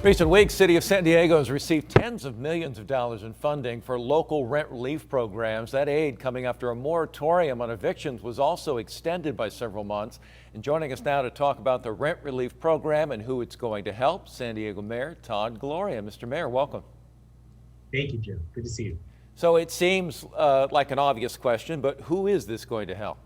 Recent weeks, City of San Diego has received tens of millions of dollars in funding for local rent relief programs. That aid, coming after a moratorium on evictions, was also extended by several months. And joining us now to talk about the rent relief program and who it's going to help, San Diego Mayor Todd Gloria. Mr. Mayor, welcome. Thank you, Jim. Good to see you. So it seems like an obvious question, but who is this going to help?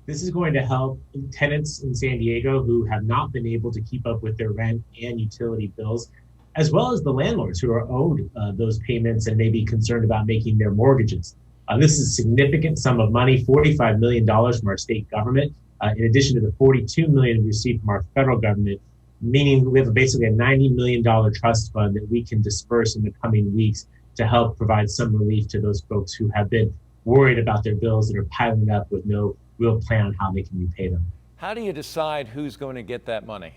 This is going to help tenants in San Diego who have not been able to keep up with their rent and utility bills, as well as the landlords who are owed those payments and may be concerned about making their mortgages. This is a significant sum of money, $45 million from our state government, in addition to the $42 million we received from our federal government, meaning we have basically a $90 million trust fund that we can disperse in the coming weeks to help provide some relief to those folks who have been worried about their bills that are piling up with no real plan on how they can repay them. How do you decide who's going to get that money?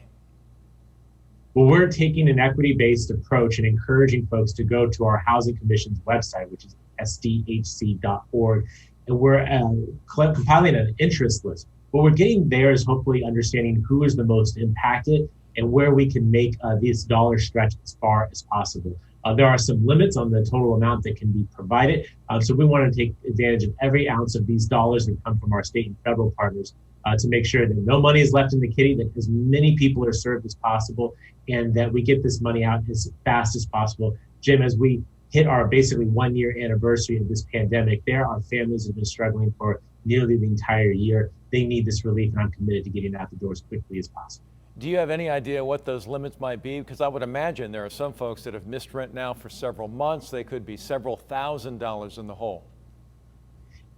Well, we're taking an equity-based approach and encouraging folks to go to our Housing Commission's website, which is sdhc.org, and we're compiling an interest list. What we're getting there is hopefully understanding who is the most impacted and where we can make these dollars stretch as far as possible. There are some limits on the total amount that can be provided. So we want to take advantage of every ounce of these dollars that come from our state and federal partners to make sure that no money is left in the kitty, that as many people are served as possible, and that we get this money out as fast as possible. Jim, as we hit our basically 1-year anniversary of this pandemic, there are families that have been struggling for nearly the entire year. They need this relief, and I'm committed to getting it out the door as quickly as possible. Do you have any idea what those limits might be? Because I would imagine there are some folks that have missed rent now for several months. They could be several $1,000s in the hole.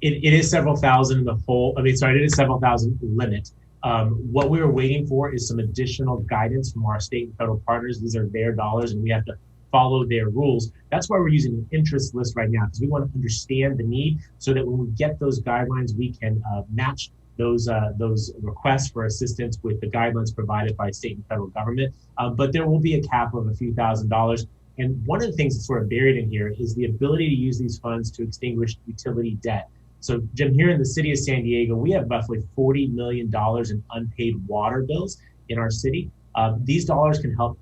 It is several thousand in the hole. It is several thousand limit. What we are waiting for is some additional guidance from our state and federal partners. These are their dollars, and we have to follow their rules. That's why we're using an interest list right now, because we want to understand the need so that when we get those guidelines, we can match those requests for assistance with the guidelines provided by state and federal government. But there will be a cap of a few $1,000s. And one of the things that's sort of buried in here is the ability to use these funds to extinguish utility debt. So Jim, here in the city of San Diego, we have roughly $40 million in unpaid water bills in our city. These dollars can help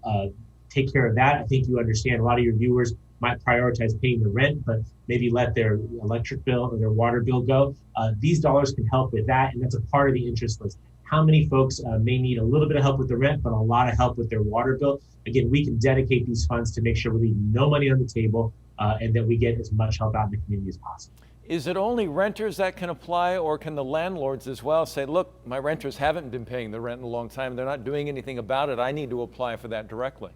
take care of that. I think you understand a lot of your viewers might prioritize paying the rent, but maybe let their electric bill or their water bill go. These dollars can help with that, and that's a part of the interest list. How many folks may need a little bit of help with the rent, but a lot of help with their water bill? Again, we can dedicate these funds to make sure we leave no money on the table and that we get as much help out in the community as possible. Is it only renters that can apply, or can the landlords as well say, look, my renters haven't been paying the rent in a long time, they're not doing anything about it, I need to apply for that directly?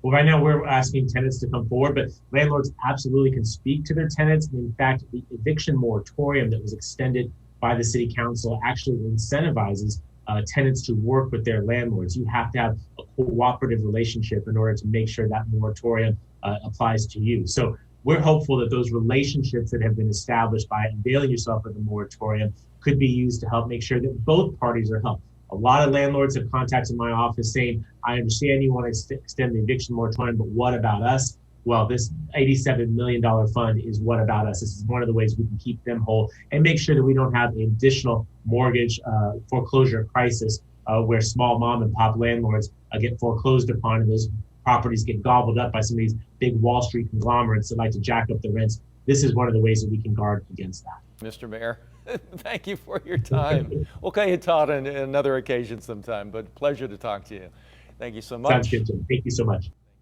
Well, right now we're asking tenants to come forward, but landlords absolutely can speak to their tenants. And in fact, the eviction moratorium that was extended by the city council actually incentivizes tenants to work with their landlords. You have to have a cooperative relationship in order to make sure that moratorium applies to you. So we're hopeful that those relationships that have been established by availing yourself of the moratorium could be used to help make sure that both parties are helped. A lot of landlords have contacted my office saying, I understand you want to extend the eviction moratorium, but what about us? Well, this $87 million fund is what about us. This is one of the ways we can keep them whole and make sure that we don't have an additional mortgage foreclosure crisis where small mom and pop landlords get foreclosed upon and those properties get gobbled up by some of these big Wall Street conglomerates that like to jack up the rents. This is one of the ways that we can guard against that. Mr. Mayor, thank you for your time. We'll call you Todd on another occasion sometime, but pleasure to talk to you. Thank you so much. Sounds good, Jim. Thank you so much.